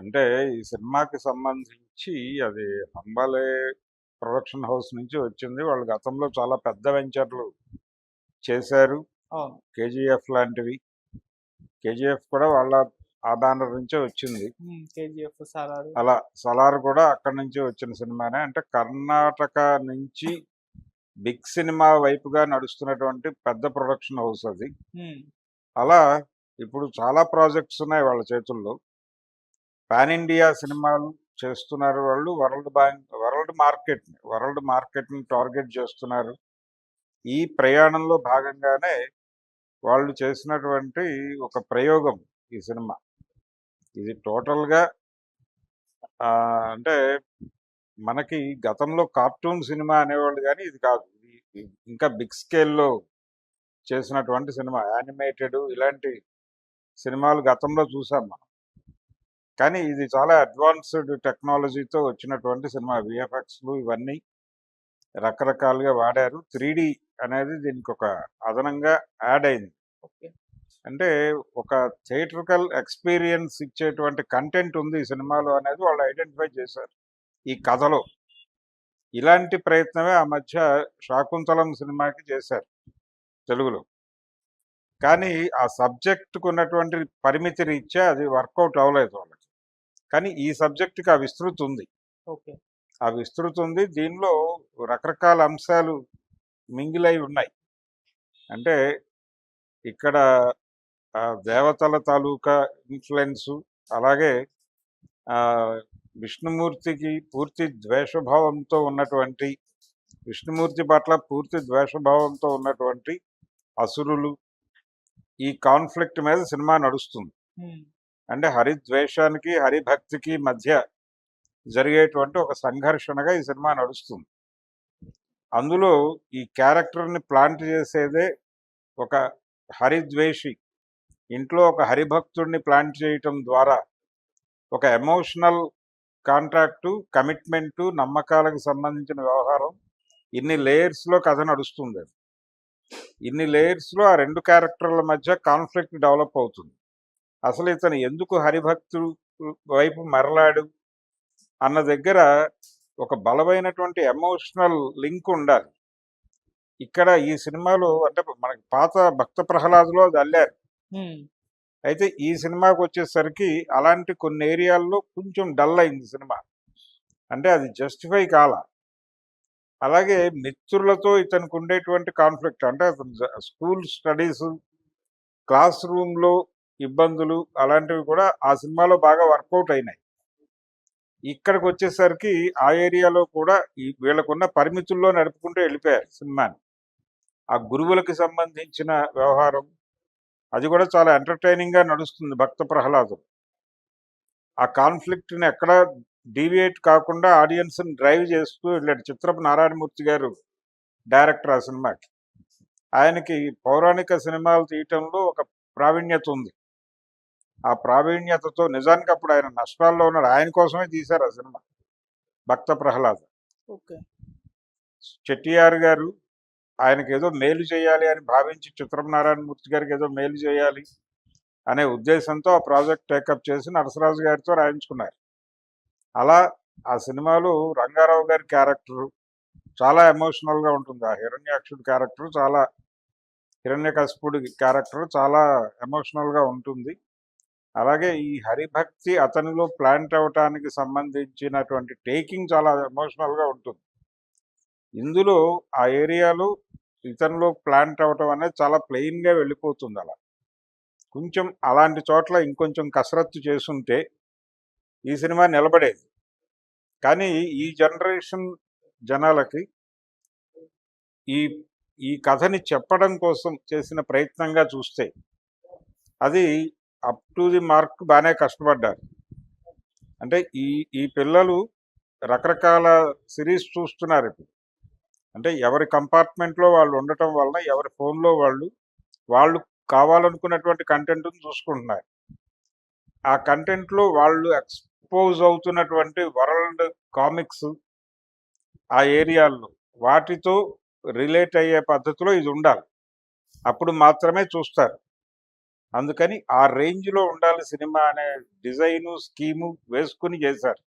అంటే ఈ సినిమాకి సంబంధించి అది అంబాలే ప్రొడక్షన్ హౌస్ నుంచి వచ్చింది. వాళ్ళు గతంలో చాలా పెద్ద వెంచర్లు చేశారు. అవును. కేజీఎఫ్ లాంటివి. కేజీఎఫ్ కూడా వాళ్ళ ఆ బ్యానర్ నుంచే వచ్చింది. కేజీఎఫ్, సాలారు. అలా సలార్ కూడా అక్కడి నుంచి వచ్చిన సినిమానే. అంటే కర్ణాటక నుంచి బిగ్ సినిమా వైపుగా నడుస్తున్నటువంటి పెద్ద ప్రొడక్షన్ హౌస్ అది. హ్మ్. అలా ఇప్పుడు చాలా ప్రాజెక్ట్స్ ఉన్నాయి వాళ్ళ చేతుల్లో. పాన్ ఇండియా సినిమాలు చేస్తున్నారు వాళ్ళు. వరల్డ్ మార్కెట్ని టార్గెట్ చేస్తున్నారు. ఈ ప్రయాణంలో భాగంగానే వాళ్ళు చేసినటువంటి ఒక ప్రయోగం ఈ సినిమా. ఇది టోటల్గా అంటే మనకి గతంలో కార్టూన్ సినిమా అనేవాళ్ళు, కానీ ఇది కాదు. ఇది ఇంకా బిగ్ స్కేల్లో చేసినటువంటి సినిమా. యానిమేటెడ్ ఇలాంటి సినిమాలు గతంలో చూసాం మనం. కానీ ఇది చాలా అడ్వాన్స్డ్ టెక్నాలజీతో వచ్చినటువంటి సినిమా. విఎఫ్ఎక్స్లు ఇవన్నీ రకరకాలుగా వాడారు. 3D అనేది దీనికి ఒక అదనంగా యాడ్ అయింది. ఓకే. అంటే ఒక థియేట్రికల్ ఎక్స్పీరియన్స్ ఇచ్చేటువంటి కంటెంట్ ఉంది ఈ సినిమాలో అనేది వాళ్ళు ఐడెంటిఫై చేశారు ఈ కథలో. ఇలాంటి ప్రయత్నమే ఆ మధ్య శాకుంతలం సినిమాకి చేశారు తెలుగులో. కానీ ఆ సబ్జెక్టుకు ఉన్నటువంటి పరిమితి రీత్యా అది వర్కౌట్ అవ్వలేదు వాళ్ళకి. కానీ ఈ సబ్జెక్టుకి ఆ విస్తృతి ఉంది. ఓకే. ఆ విస్తృతి ఉంది. దీనిలో రకరకాల అంశాలు మింగిలై ఉన్నాయి. అంటే ఇక్కడ దేవతల తాలూకా ఇన్ఫ్లుయెన్సు, అలాగే ఆ, విష్ణుమూర్తికి పూర్తి ద్వేషభావంతో ఉన్నటువంటి, విష్ణుమూర్తి పట్ల పూర్తి ద్వేషభావంతో ఉన్నటువంటి అసురులు, ఈ కాన్ఫ్లిక్ట్ మీద సినిమా నడుస్తుంది. హ్మ్. అంటే హరిద్వేషానికి హరిభక్తికి మధ్య జరిగేటువంటి ఒక సంఘర్షణగా ఈ సినిమా నడుస్తుంది. అందులో ఈ క్యారెక్టర్ని ప్లాంట్ చేసేదే ఒక హరిద్వేషి. ఇంట్లో ఒక హరిభక్తుడిని ప్లాంట్ చేయటం ద్వారా ఒక ఎమోషనల్ కాంట్రాక్టు, కమిట్మెంటు, నమ్మకాలకు సంబంధించిన వ్యవహారం, ఇన్ని లేయర్స్లో కథ నడుస్తుంది. ఇన్ని లేయర్స్లో ఆ రెండు క్యారెక్టర్ల మధ్య కాన్ఫ్లిక్ట్ డెవలప్ అవుతుంది. అసలు ఇతను ఎందుకు హరిభక్తు వైపు మరలాడు అన్న దగ్గర ఒక బలమైనటువంటి ఎమోషనల్ లింక్ ఉండాలి. ఇక్కడ ఈ సినిమాలో అంటే మనకి పాత భక్త ప్రహ్లాదులో అది అల్లారు. అయితే ఈ సినిమాకి వచ్చేసరికి అలాంటి కొన్ని ఏరియాల్లో కొంచెం డల్ అయింది సినిమా. అంటే అది జస్టిఫై కాల. అలాగే మిత్రులతో ఇతనికి ఉండేటువంటి కాన్ఫ్లిక్ట్, అంటే అతను స్కూల్ స్టడీస్, క్లాస్ రూమ్లో ఇబ్బందులు, అలాంటివి కూడా ఆ సినిమాలో బాగా వర్కౌట్ అయినాయి. ఇక్కడికి వచ్చేసరికి ఆ ఏరియాలో కూడా ఈ వీళ్ళకున్న పరిమితుల్లో నడుపుకుంటూ వెళ్ళిపోయారు సినిమాని. ఆ గురువులకు సంబంధించిన వ్యవహారం అది కూడా చాలా ఎంటర్టైనింగ్గా నడుస్తుంది భక్త ప్రహ్లాదం. ఆ కాన్ఫ్లిక్ట్ని ఎక్కడ డీవియేట్ కాకుండా ఆడియన్స్ని డ్రైవ్ చేస్తూ వెళ్ళాడు. చిత్రపు నారాయణమూర్తి గారు డైరెక్టర్ ఆ సినిమాకి. ఆయనకి పౌరాణిక సినిమాలు తీయటంలో ఒక ప్రావీణ్యత ఉంది. ఆ ప్రావీణ్యతతో నిజానికి అప్పుడు ఆయన నష్టాల్లో ఉన్నాడు. ఆయన కోసమే తీశారు ఆ సినిమా భక్త ప్రహ్లాద. ఓకే. చెట్టియార్ గారు ఆయనకి ఏదో మేలు చేయాలి అని భావించి, చిత్రపు నారాయణమూర్తి గారికి ఏదో మేలు చేయాలి అనే ఉద్దేశంతో ఆ ప్రాజెక్ట్ టేకప్ చేసి నరసరాజు గారితో రాయించుకున్నారు. అలా ఆ సినిమాలో రంగారావు గారి క్యారెక్టరు చాలా ఎమోషనల్గా ఉంటుంది. ఆ హిరణ్యాక్షుడి క్యారెక్టర్ చాలా, హిరణ్యకశిపుడి క్యారెక్టర్ చాలా ఎమోషనల్గా ఉంటుంది. అలాగే ఈ హరిభక్తి అతనిలో ప్లాంట్ అవటానికి సంబంధించినటువంటి టేకింగ్ చాలా ఎమోషనల్గా ఉంటుంది. ఇందులో ఆ ఏరియాలో ఇతనిలో ప్లాంట్ అవటం అనేది చాలా ప్లెయిన్గా వెళ్ళిపోతుంది. అలా కొంచెం అలాంటి చోట్ల ఇంకొంచెం కసరత్తు చేసుంటే ఈ సినిమా నిలబడేది. కానీ ఈ జనరేషన్ జనాలకి ఈ ఈ కథని చెప్పడం కోసం చేసిన ప్రయత్నంగా చూస్తే అది అప్ టు ది మార్క్ బాగానే కష్టపడ్డారు. అంటే ఈ ఈ పిల్లలు రకరకాల సిరీస్ చూస్తున్నారు ఇప్పుడు. అంటే ఎవరి కంపార్ట్మెంట్లో వాళ్ళు ఉండటం వలన, ఎవరి ఫోన్లో వాళ్ళు వాళ్ళు కావాలనుకున్నటువంటి కంటెంట్ని చూసుకుంటున్నారు. ఆ కంటెంట్లో వాళ్ళు ఎక్స్పోజ్ అవుతున్నటువంటి వరల్డ్ కామిక్స్ ఆ ఏరియాల్లో వాటితో రిలేట్ అయ్యే పద్ధతిలో ఇది ఉండాలి. అప్పుడు మాత్రమే చూస్తారు. అందుకని ఆ రేంజ్లో ఉండాలి సినిమా అనే డిజైను స్కీము వేసుకుని చేశారు.